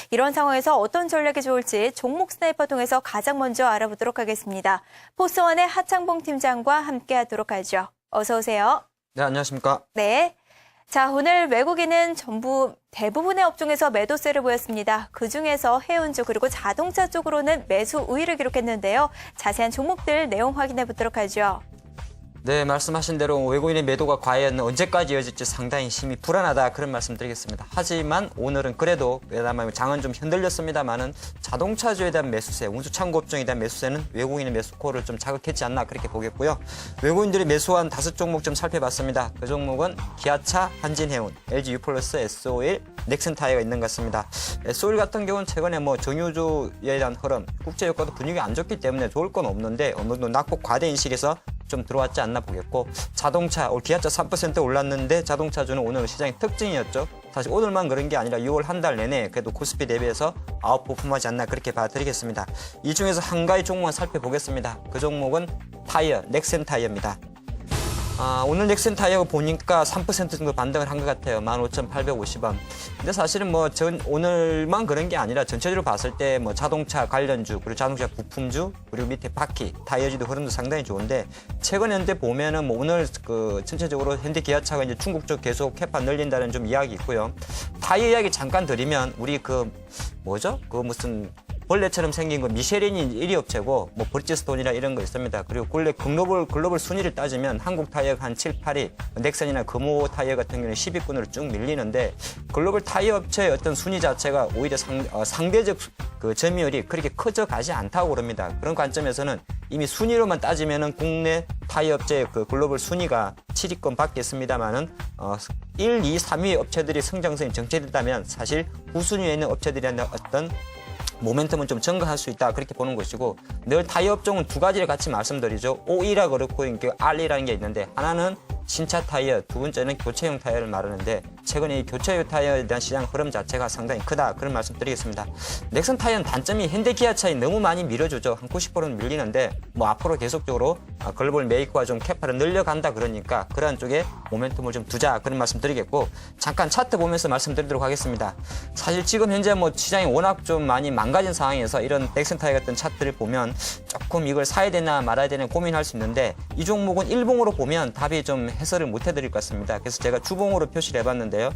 이런 상황에서 어떤 전략이 좋을지 종목 스나이퍼 통해서 가장 먼저 알아보도록 하겠습니다. 포스원의 하창봉 팀장과 함께하도록 하죠. 어서 오세요. 네, 안녕하십니까. 네. 자, 오늘 외국인은 대부분의 업종에서 매도세를 보였습니다. 그중에서 해운주 그리고 자동차 쪽으로는 매수 우위를 기록했는데요. 자세한 종목들 내용 확인해 보도록 하죠. 네, 말씀하신 대로 외국인의 매도가 과연 언제까지 이어질지 상당히 심히 불안하다 그런 말씀드리겠습니다. 하지만 오늘은 그래도 그나마 장은 좀 흔들렸습니다만은 자동차주에 대한 매수세, 운수창고 업종에 대한 매수세는 외국인의 매수코를 좀 자극했지 않나 그렇게 보겠고요. 외국인들이 매수한 5종목 좀 살펴봤습니다. 그 종목은 기아차, 한진해운, LG 유플러스, S-오일, 넥센타이어가 있는 것 같습니다. S-오일 같은 경우는 최근에 정유주에 대한 흐름, 국제유가도 분위기가 안 좋기 때문에 좋을 건 없는데 어느 정도 낙폭 과대 인식에서 좀 들어왔지 않나 보겠고, 자동차, 기아차 3% 올랐는데 자동차주는 오늘 시장의 특징이었죠. 사실 오늘만 그런 게 아니라 6월 한 달 내내 그래도 코스피 대비해서 아웃퍼폼하지 않나 그렇게 봐드리겠습니다. 이 중에서 한 가지 종목만 살펴보겠습니다. 그 종목은 타이어, 넥센타이어입니다. 오늘 넥센타이어가 보니까 3% 정도 반등을 한 것 같아요. 15,850원. 근데 사실은 오늘만 그런 게 아니라 전체적으로 봤을 때 자동차 관련주, 그리고 자동차 부품주, 그리고 밑에 바퀴, 타이어주도 흐름도 상당히 좋은데, 최근 현대 보면은 오늘 전체적으로 현대 기아차가 이제 중국 쪽 계속 캐파 늘린다는 좀 이야기 있고요. 타이어 이야기 잠깐 드리면, 우리 무슨 벌레처럼 생긴 거 미쉐린이 1위 업체고 브리지스톤이나 이런 거 있습니다. 그리고 원래 글로벌 순위를 따지면 한국 타이어가 한 7, 8위, 넥센이나 금호 타이어 같은 경우는 10위권으로 쭉 밀리는데, 글로벌 타이어 업체의 어떤 순위 자체가 오히려 상대적 점유율이 그렇게 커져가지 않다고 그럽니다. 그런 관점에서는 이미 순위로만 따지면은 국내 타이어 업체의 글로벌 순위가 7위권 밖에 있습니다만은 1, 2, 3위 업체들이 성장성이 정체됐다면 사실 후순위에 있는 업체들이라는 어떤 모멘텀은 좀 증가할 수 있다 그렇게 보는 것이고, 늘 타이어 업종은 두 가지를 같이 말씀드리죠. OE라 그렇고 R이라는 게 있는데, 하나는 신차 타이어, 두 번째는 교체용 타이어를 말하는데, 최근에 이 교체용 타이어에 대한 시장 흐름 자체가 상당히 크다 그런 말씀 드리겠습니다. 넥슨 타이어는 단점이 현대 기아차에 너무 많이 밀어주죠. 한 90%는 밀리는데 앞으로 계속적으로 글로벌 메이커가 좀 캐파를 늘려간다 그러니까 그런 쪽에 모멘텀을 좀 두자 그런 말씀 드리겠고, 잠깐 차트 보면서 말씀드리도록 하겠습니다. 사실 지금 현재 시장이 워낙 좀 많이 망가진 상황에서 이런 넥슨 타이어 같은 차트를 보면 조금 이걸 사야 되나 말아야 되나 고민할 수 있는데, 이 종목은 일봉으로 보면 답이 좀 해설을 못 해드릴 것 같습니다. 그래서 제가 주봉으로 표시를 해봤는데요.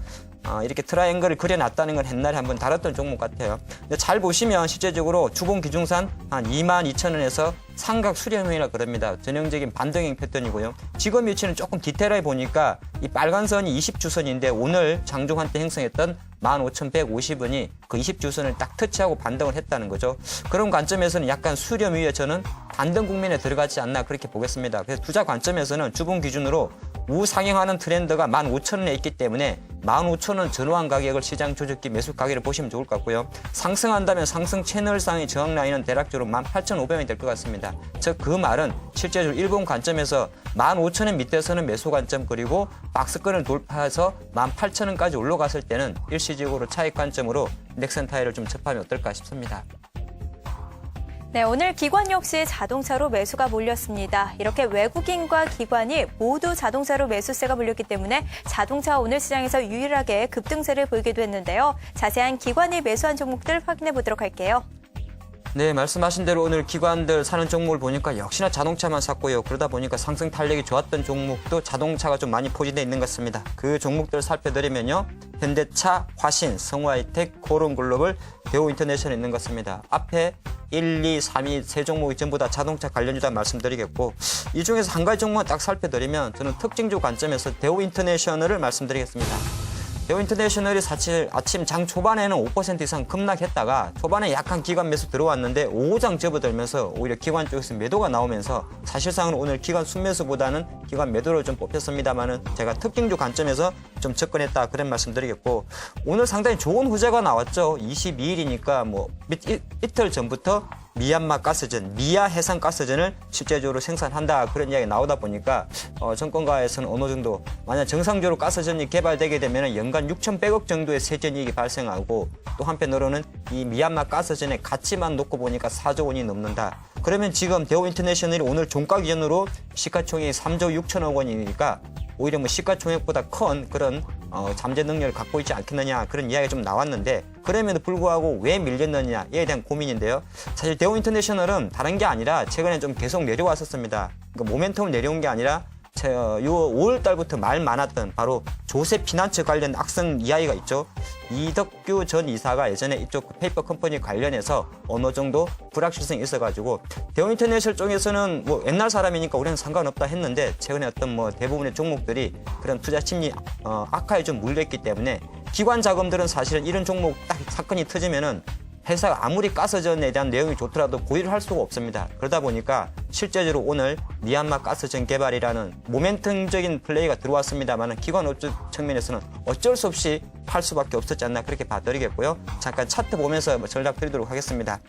이렇게 트라이앵글을 그려놨다는 건 옛날에 한번 다뤘던 종목 같아요. 근데 잘 보시면 실제적으로 주봉 기준선 한 22,000원에서 삼각 수렴형이라 그럽니다. 전형적인 반등형 패턴이고요. 지금 위치는 조금 디테일하게 보니까 이 빨간 선이 20주선인데 오늘 장중한 때 형성했던 15,150원이 그 20주선을 딱 터치하고 반등을 했다는 거죠. 그런 관점에서는 약간 수렴 위에 저는 반등 국면에 들어가지 않나 그렇게 보겠습니다. 그래서 투자 관점에서는 주봉 기준으로 우상향하는 트렌드가 15,000원에 있기 때문에 15,000원 전후한 가격을 시장 조정기 매수 가격을 보시면 좋을 것 같고요. 상승한다면 상승 채널상의 저항 라인은 대략적으로 18,500원이 될 것 같습니다. 즉 그 말은 실제로 일본 관점에서 15,000원 밑에서는 매수 관점, 그리고 박스권을 돌파해서 18,000원까지 올라갔을 때는 일시적으로 차익 관점으로 넥슨 타이어를 좀 접하면 어떨까 싶습니다. 네, 오늘 기관 역시 자동차로 매수가 몰렸습니다. 이렇게 외국인과 기관이 모두 자동차로 매수세가 몰렸기 때문에 자동차 오늘 시장에서 유일하게 급등세를 보이기도 했는데요. 자세한 기관이 매수한 종목들 확인해 보도록 할게요. 네, 말씀하신 대로 오늘 기관들 사는 종목을 보니까 역시나 자동차만 샀고요. 그러다 보니까 상승 탄력이 좋았던 종목도 자동차가 좀 많이 포진되어 있는 것 같습니다. 그 종목들을 살펴드리면요. 현대차, 화신, 성우하이텍, 코론글로벌, 대우인터내셔널 있는 것 같습니다. 앞에 1, 2, 3위 세 종목이 전부 다 자동차 관련주다 말씀드리겠고, 이 중에서 한 가지 종목만 딱 살펴드리면 저는 특징주 관점에서 대우인터내셔널을 말씀드리겠습니다. 대우인터내셔널이 사실 아침 장 초반에는 5% 이상 급락했다가 초반에 약간 기관 매수 들어왔는데 오후장 접어들면서 오히려 기관 쪽에서 매도가 나오면서 사실상은 오늘 기관 순매수보다는 기관 매도를 좀 뽑혔습니다만은 제가 특징주 관점에서 좀 접근했다 그런 말씀드리겠고, 오늘 상당히 좋은 후재가 나왔죠. 22일이니까 이틀 전부터 미얀마 가스전, 미아 해상 가스전을 실제적으로 생산한다 그런 이야기 나오다 보니까 정권가에서는 어느 정도 만약 정상적으로 가스전이 개발되게 되면 연간 6,100억 정도의 세전이익이 발생하고, 또 한편으로는 이 미얀마 가스전의 가치만 놓고 보니까 4조 원이 넘는다. 그러면 지금 대우인터내셔널이 오늘 종가 기준으로 시가총액이 3조 6천억 원이니까 오히려 뭐 시가총액보다 큰 그런 잠재 능력을 갖고 있지 않겠느냐 그런 이야기가 좀 나왔는데 그럼에도 불구하고 왜 밀렸느냐에 대한 고민인데요. 사실 대우 인터내셔널은 다른 게 아니라 최근에 좀 계속 내려왔었습니다. 그러니까 모멘텀을 내려온 게 아니라 요 5월 달부터 말 많았던 바로 조세 피난처 관련 악성 이야기가 있죠. 이덕규 전 이사가 예전에 이쪽 페이퍼 컴퍼니 관련해서 어느 정도 불확실성이 있어가지고 대우 인터내셔널 쪽에서는 뭐 옛날 사람이니까 우리는 상관없다 했는데 최근에 어떤 뭐 대부분의 종목들이 그런 투자 심리 악화에 좀 물렸기 때문에 기관 자금들은 사실은 이런 종목 딱 사건이 터지면은 회사가 아무리 가스전에 대한 내용이 좋더라도 보유를 할 수가 없습니다. 그러다 보니까 실제적으로 오늘 미얀마 가스전 개발이라는 모멘텀적인 플레이가 들어왔습니다만 기관 업주 측면에서는 어쩔 수 없이 팔 수밖에 없었지 않나 그렇게 봐드리겠고요. 잠깐 차트 보면서 전략 드리도록 하겠습니다.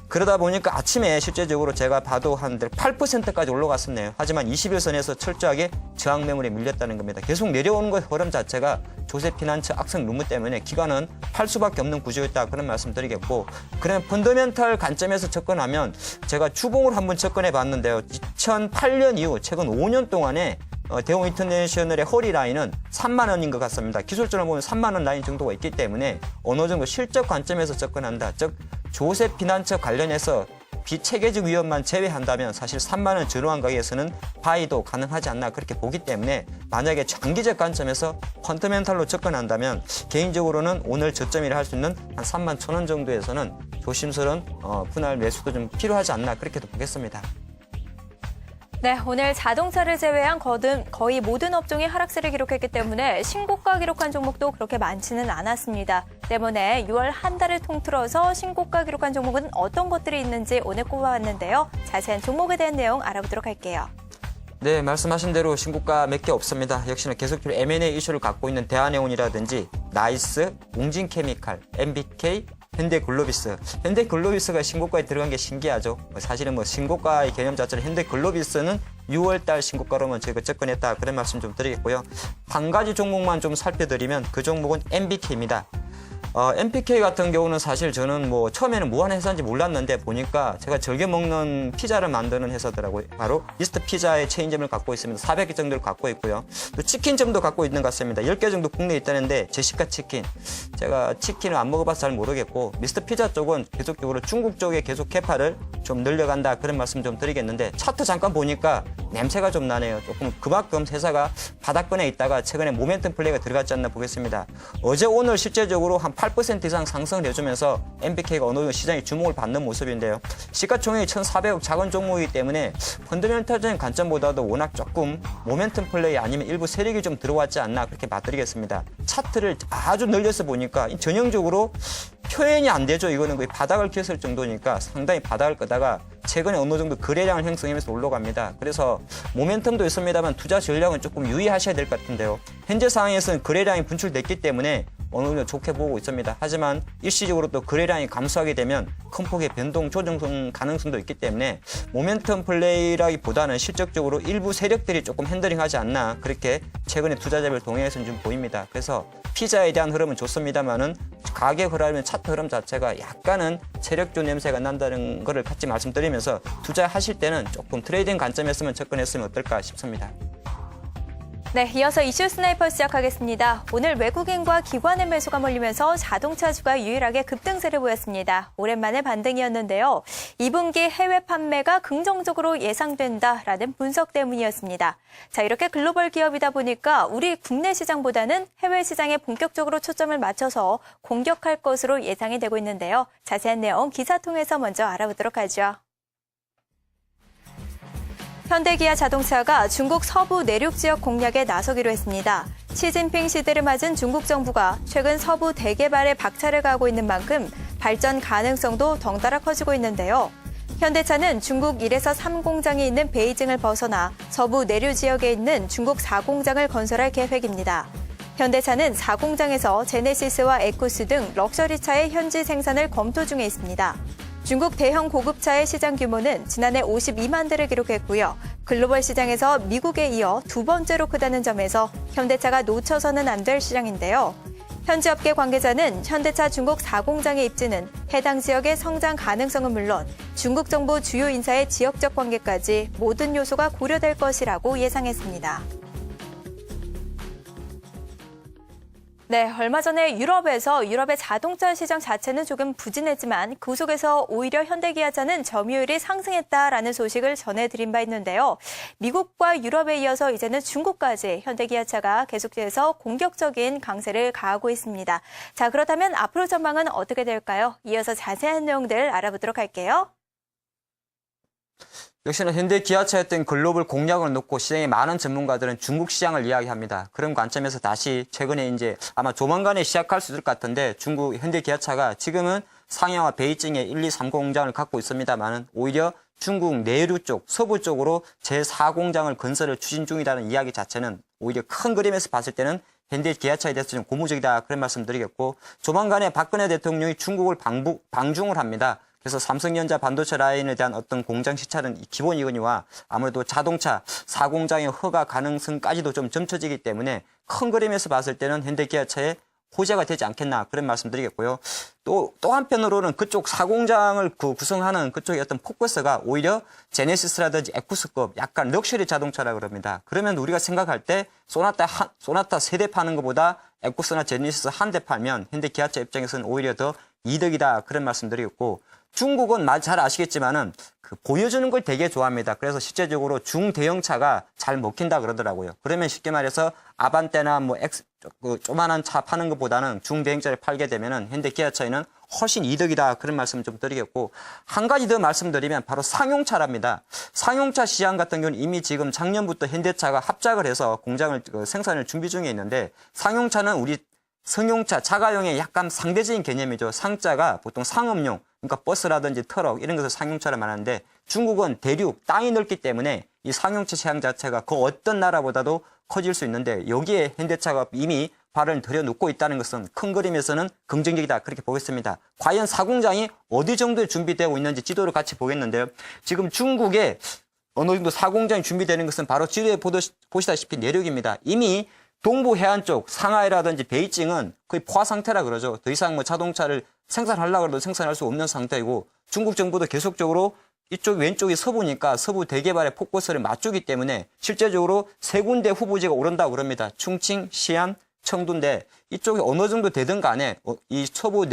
그러다 보니까 아침에 실제적으로 제가 봐도 한 8%까지 올라갔었네요. 하지만 21선에서 철저하게 저항 매물에 밀렸다는 겁니다. 계속 내려오는 것 흐름 자체가 조세 피난처 악성 루머 때문에 기관은 팔 수밖에 없는 구조였다 그런 말씀 드리겠고 그러면 펀더멘탈 관점에서 접근하면 제가 주봉을 한번 접근해 봤는데요. 2008년 이후 최근 5년 동안에 대우 인터내셔널의 허리 라인은 3만 원인 것 같습니다. 기술적으로 보면 3만 원 라인 정도가 있기 때문에 어느 정도 실적 관점에서 접근한다. 즉 조세 피난처 관련해서 비체계적 위험만 제외한다면 사실 3만 원 전후한 가격에서는 바이도 가능하지 않나 그렇게 보기 때문에 만약에 장기적 관점에서 펀더멘탈로 접근한다면 개인적으로는 오늘 저점이라 할 수 있는 한 3만 1,000원 정도에서는 조심스러운 분할 매수도 좀 필요하지 않나 그렇게도 보겠습니다. 네, 오늘 자동차를 제외한 거의 모든 업종이 하락세를 기록했기 때문에 신고가 기록한 종목도 그렇게 많지는 않았습니다. 때문에 6월 한 달을 통틀어서 신고가 기록한 종목은 어떤 것들이 있는지 오늘 꼽아왔는데요. 자세한 종목에 대한 내용 알아보도록 할게요. 네, 말씀하신 대로 신고가 몇 개 없습니다. 역시나 계속적으로 M&A 이슈를 갖고 있는 대한해운이라든지 나이스, 웅진케미칼, MBK, 현대글로비스. 현대글로비스가 신고가에 들어간 게 신기하죠. 사실은 뭐 신고가의 개념 자체는 현대글로비스는 6월달 신고가로만 저희가 접근했다 그런 말씀 좀 드리겠고요. 한 가지 종목만 좀 살펴드리면 그 종목은 MBK입니다. MPK 같은 경우는 사실 저는 뭐 처음에는 무한 회사인지 몰랐는데 보니까 제가 즐겨 먹는 피자를 만드는 회사더라고요. 바로 미스터 피자의 체인점을 갖고 있습니다. 400개 정도를 갖고 있고요. 또 치킨점도 갖고 있는 것 같습니다. 10개 정도 국내에 있다는데 제시카 치킨. 제가 치킨을 안 먹어봐서 잘 모르겠고 미스터 피자 쪽은 계속적으로 중국 쪽에 계속 개파를 좀 늘려간다 그런 말씀 좀 드리겠는데 차트 잠깐 보니까 냄새가 좀 나네요. 조금 그만큼 회사가 바닥권에 있다가 최근에 모멘텀 플레이가 들어갔지 않나 보겠습니다. 어제 오늘 실제적으로 한 8% 이상 상승을 해주면서 MBK가 어느 정도 시장에 주목을 받는 모습인데요. 시가총액이 1,400억 작은 종목이기 때문에 펀더멘탈적인 관점보다도 워낙 조금 모멘텀 플레이 아니면 일부 세력이 좀 들어왔지 않나 그렇게 봐드리겠습니다. 차트를 아주 늘려서 보니까 전형적으로 표현이 안 되죠. 이거는 거의 바닥을 켰을 정도니까 상당히 바닥을 끄다가 최근에 어느 정도 거래량을 형성하면서 올라갑니다. 그래서 모멘텀도 있습니다만 투자 전략은 조금 유의하셔야 될 것 같은데요. 현재 상황에서는 거래량이 분출됐기 때문에 어느 정도 좋게 보고 있습니다. 하지만 일시적으로 또 거래량이 감소하게 되면 큰 폭의 변동 조정 가능성도 있기 때문에 모멘텀 플레이라기보다는 실적적으로 일부 세력들이 조금 핸들링하지 않나 그렇게 최근에 투자자별 동향에서는 좀 보입니다. 그래서 피자에 대한 흐름은 좋습니다만은 가격 흐름, 차트 흐름 자체가 약간은 세력주 냄새가 난다는 것을 같이 말씀드리면서 투자하실 때는 조금 트레이딩 관점에서만 접근했으면 어떨까 싶습니다. 네, 이어서 이슈 스나이퍼 시작하겠습니다. 오늘 외국인과 기관의 매수가 몰리면서 자동차주가 유일하게 급등세를 보였습니다. 오랜만에 반등이었는데요. 2분기 해외 판매가 긍정적으로 예상된다라는 분석 때문이었습니다. 자, 이렇게 글로벌 기업이다 보니까 우리 국내 시장보다는 해외 시장에 본격적으로 초점을 맞춰서 공격할 것으로 예상이 되고 있는데요. 자세한 내용 기사 통해서 먼저 알아보도록 하죠. 현대기아 자동차가 중국 서부 내륙 지역 공략에 나서기로 했습니다. 시진핑 시대를 맞은 중국 정부가 최근 서부 대개발에 박차를 가하고 있는 만큼 발전 가능성도 덩달아 커지고 있는데요. 현대차는 중국 1에서 3공장이 있는 베이징을 벗어나 서부 내륙 지역에 있는 중국 4공장을 건설할 계획입니다. 현대차는 4공장에서 제네시스와 에쿠스 등 럭셔리차의 현지 생산을 검토 중에 있습니다. 중국 대형 고급차의 시장 규모는 지난해 52만 대를 기록했고요. 글로벌 시장에서 미국에 이어 두 번째로 크다는 점에서 현대차가 놓쳐서는 안 될 시장인데요. 현지 업계 관계자는 현대차 중국 4공장의 입지는 해당 지역의 성장 가능성은 물론 중국 정부 주요 인사의 지역적 관계까지 모든 요소가 고려될 것이라고 예상했습니다. 네, 얼마 전에 유럽의 자동차 시장 자체는 조금 부진했지만 그 속에서 오히려 현대기아차는 점유율이 상승했다라는 소식을 전해드린 바 있는데요. 미국과 유럽에 이어서 이제는 중국까지 현대기아차가 계속해서 공격적인 강세를 가하고 있습니다. 자, 그렇다면 앞으로 전망은 어떻게 될까요? 이어서 자세한 내용들 알아보도록 할게요. 역시나 현대 기아차였던 글로벌 공략을 놓고 시장의 많은 전문가들은 중국 시장을 이야기합니다. 그런 관점에서 다시 최근에 이제 아마 조만간에 시작할 수 있을 것 같은데 중국 현대 기아차가 지금은 상해와 베이징에 1, 2, 3 공장을 갖고 있습니다만은 오히려 중국 내륙 쪽, 서부 쪽으로 제4공장을 건설을 추진 중이라는 이야기 자체는 오히려 큰 그림에서 봤을 때는 현대 기아차에 대해서 좀 고무적이다 그런 말씀 드리겠고 조만간에 박근혜 대통령이 중국을 방중을 합니다. 그래서 삼성전자 반도체 라인에 대한 어떤 공장 시찰은 기본이거니와 아무래도 자동차 4공장의 허가 가능성까지도 좀 점쳐지기 때문에 큰 그림에서 봤을 때는 현대기아차의 호재가 되지 않겠나 그런 말씀 드리겠고요. 또 한편으로는 그쪽 4공장을 구성하는 그쪽의 어떤 포커스가 오히려 제네시스라든지 에쿠스급 약간 럭셔리 자동차라 그럽니다. 그러면 우리가 생각할 때 소나타 3대 파는 것보다 에쿠스나 제네시스 한 대 팔면 현대기아차 입장에서는 오히려 더 이득이다 그런 말씀 드리겠고 중국은 잘 아시겠지만은 보여주는 걸 되게 좋아합니다. 그래서 실제적으로 중대형차가 잘 먹힌다 그러더라고요. 그러면 쉽게 말해서 아반떼나 조만한 차 파는 것보다는 중대형차를 팔게 되면은 현대 기아차에는 훨씬 이득이다 그런 말씀 좀 드리겠고 한 가지 더 말씀드리면 바로 상용차랍니다. 상용차 시장 같은 경우는 이미 지금 작년부터 현대차가 합작을 해서 공장을 생산을 준비 중에 있는데 상용차는 우리 승용차, 자가용의 약간 상대적인 개념이죠. 상자가 보통 상업용, 그러니까 버스라든지 트럭 이런 것을 상용차를 말하는데 중국은 대륙, 땅이 넓기 때문에 이 상용차 시장 자체가 그 어떤 나라보다도 커질 수 있는데 여기에 현대차가 이미 발을 들여놓고 있다는 것은 큰 그림에서는 긍정적이다 그렇게 보겠습니다. 과연 4공장이 어디 정도에 준비되고 있는지 지도를 같이 보겠는데요. 지금 중국에 어느 정도 4공장이 준비되는 것은 바로 지도에 보시다시피 내륙입니다. 이미 동부 해안 쪽 상하이라든지 베이징은 거의 포화 상태라 그러죠. 더 이상 자동차를 생산하려고 해도 생산할 수 없는 상태이고 중국 정부도 계속적으로 이쪽 왼쪽이 서부니까 서부 대개발의 포커스를 맞추기 때문에 실제적으로 3군데 후보지가 오른다고 그럽니다. 충칭, 시안, 청두인데 이쪽이 어느 정도 되든 간에 이 서부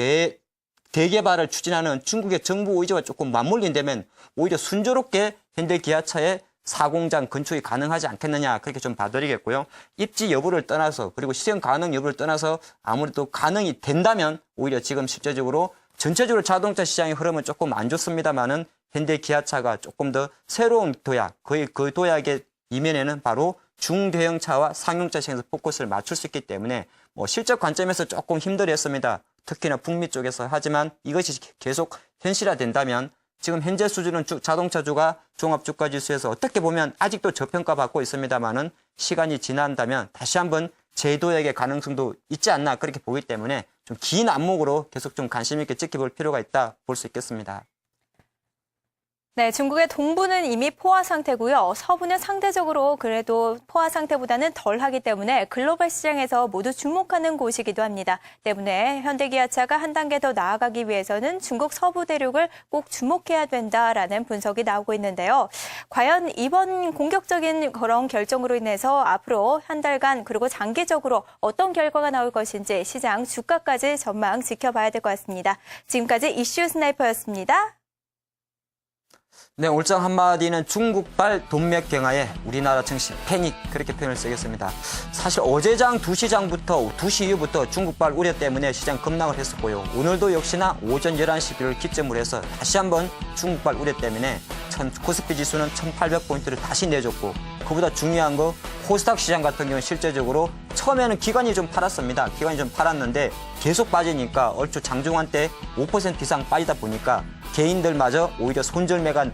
대개발을 추진하는 중국의 정부 의지와 조금 맞물린다면 오히려 순조롭게 현대 기아차의 4공장 건축이 가능하지 않겠느냐 그렇게 좀 봐드리겠고요. 입지 여부를 떠나서 그리고 실현 가능 여부를 떠나서 아무래도 가능이 된다면 오히려 지금 실제적으로 전체적으로 자동차 시장의 흐름은 조금 안 좋습니다만은 현대 기아차가 조금 더 새로운 도약 거의 그 도약의 이면에는 바로 중대형차와 상용차 시장에서 포커스를 맞출 수 있기 때문에 실적 관점에서 조금 힘들었습니다. 특히나 북미 쪽에서 하지만 이것이 계속 현실화된다면 지금 현재 수준은 자동차주가 종합주가지수에서 어떻게 보면 아직도 저평가받고 있습니다만은 시간이 지난다면 다시 한번 재도약의 가능성도 있지 않나 그렇게 보기 때문에 좀 긴 안목으로 계속 좀 관심 있게 지켜볼 필요가 있다 볼 수 있겠습니다. 네, 중국의 동부는 이미 포화 상태고요. 서부는 상대적으로 그래도 포화 상태보다는 덜하기 때문에 글로벌 시장에서 모두 주목하는 곳이기도 합니다. 때문에 현대기아차가 한 단계 더 나아가기 위해서는 중국 서부 대륙을 꼭 주목해야 된다라는 분석이 나오고 있는데요. 과연 이번 공격적인 그런 결정으로 인해서 앞으로 한 달간 그리고 장기적으로 어떤 결과가 나올 것인지 시장 주가까지 전망 지켜봐야 될 것 같습니다. 지금까지 이슈 스나이퍼였습니다. 네, 올장 한마디는 중국발 돈맥경화에 우리나라 증시 패닉 그렇게 표현을 쓰겠습니다. 사실 어제장 2시장부터 2시 이후부터 중국발 우려 때문에 시장 급락을 했었고요. 오늘도 역시나 오전 11시를 기점으로 해서 다시 한번 중국발 우려 때문에 코스피 지수는 1800포인트를 다시 내줬고 그보다 중요한 거 코스닥 시장 같은 경우는 실제적으로 처음에는 기관이 좀 팔았습니다. 기관이 좀 팔았는데 계속 빠지니까 얼추 장중한 때 5% 이상 빠지다 보니까 개인들마저 오히려 손절매가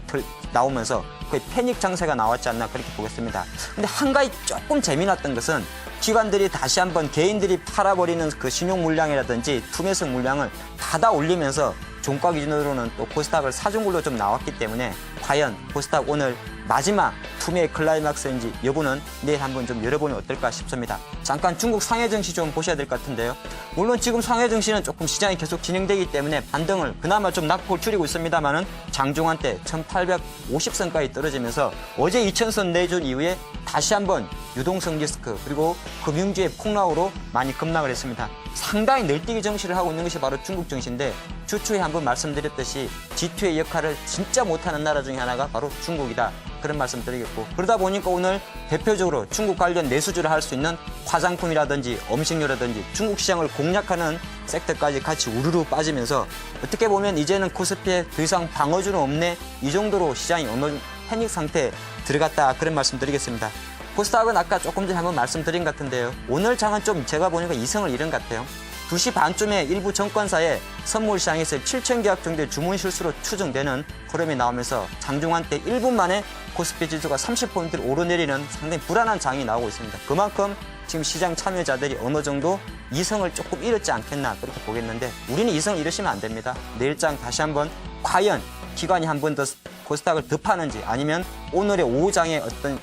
나오면서 거의 패닉 장세가 나왔지 않나 그렇게 보겠습니다. 근데 한 가지 조금 재미났던 것은 기관들이 다시 한번 개인들이 팔아버리는 그 신용 물량이라든지 투매성 물량을 받아 올리면서 종가 기준으로는 또 코스닥을 사준 걸로 좀 나왔기 때문에 과연 코스닥 오늘 마지막 투매의 클라이막스인지 여부는 내일 한번 좀 열어보면 어떨까 싶습니다. 잠깐 중국 상해 증시 좀 보셔야 될 것 같은데요. 물론 지금 상해 증시는 조금 시장이 계속 진행되기 때문에 반등을 그나마 좀 낙폭을 줄이고 있습니다만은 장중한 때 1850선까지 떨어지면서 어제 2000선 내준 이후에 다시 한번 유동성 리스크 그리고 금융주의 폭락으로 많이 급락을 했습니다. 상당히 널뛰기 정시를 하고 있는 것이 바로 중국 증시인데 주초에 한번 말씀드렸듯이 G2의 역할을 진짜 못하는 나라 중에 하나가 바로 중국이다. 그런 말씀 드리겠고 그러다 보니까 오늘 대표적으로 중국 관련 내수주를 할 수 있는 화장품이라든지 음식료라든지 중국 시장을 공략하는 섹터까지 같이 우르르 빠지면서 어떻게 보면 이제는 코스피에 더 이상 방어주는 없네 이 정도로 시장이 어느 패닉 상태에 들어갔다 그런 말씀 드리겠습니다. 코스닥은 아까 조금 전에 한번 말씀드린 것 같은데요. 오늘 장은 좀 제가 보니까 이성을 잃은 것 같아요. 2시 반쯤에 일부 증권사의 선물 시장에서 7천 계약 정도의 주문 실수로 추정되는 흐름이 나오면서 장중한 때 1분 만에 코스피 지수가 30포인트를 오르내리는 상당히 불안한 장이 나오고 있습니다. 그만큼 지금 시장 참여자들이 어느 정도 이성을 조금 잃었지 않겠나 그렇게 보겠는데 우리는 이성을 잃으시면 안 됩니다. 내일 장 다시 한번 과연 기관이 한 번 더 코스닥을 더 파는지 아니면 오늘의 오후장의 어떤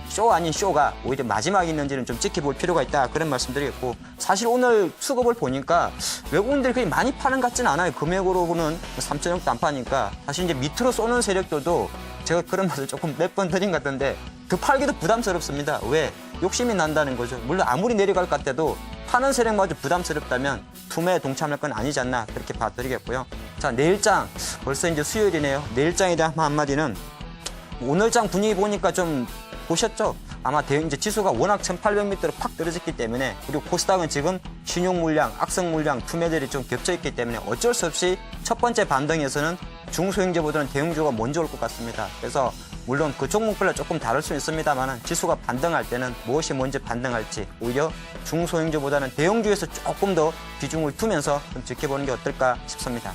쇼 아닌 쇼가 오히려 마지막이 있는지는 좀 지켜볼 필요가 있다 그런 말씀드리겠고 사실 오늘 수급을 보니까 외국인들이 그렇게 많이 파는 것 같지는 않아요. 금액으로는 3천억도 안 파니까 사실 이제 밑으로 쏘는 세력들도 제가 그런 말을 조금 몇 번 드린 것 같은데 더 팔기도 부담스럽습니다. 왜? 욕심이 난다는 거죠. 물론 아무리 내려갈 것 같아도 파는 세력마저 부담스럽다면 투매에 동참할 건 아니지 않나 그렇게 봐드리겠고요. 자 내일장 벌써 이제 수요일이네요. 내일장에 대한 한마디는 오늘장 분위기 보니까 좀 보셨죠? 아마 이제 지수가 워낙 1800m로 팍 떨어졌기 때문에 그리고 코스닥은 지금 신용 물량, 악성 물량, 투매들이 좀 겹쳐 있기 때문에 어쩔 수 없이 첫 번째 반등에서는 중소형주보다는 대형주가 먼저 올 것 같습니다. 그래서 물론 그 종목별로 조금 다를 수 있습니다만 지수가 반등할 때는 무엇이 먼저 반등할지 오히려 중소형주보다는 대형주에서 조금 더 비중을 두면서 좀 지켜보는 게 어떨까 싶습니다.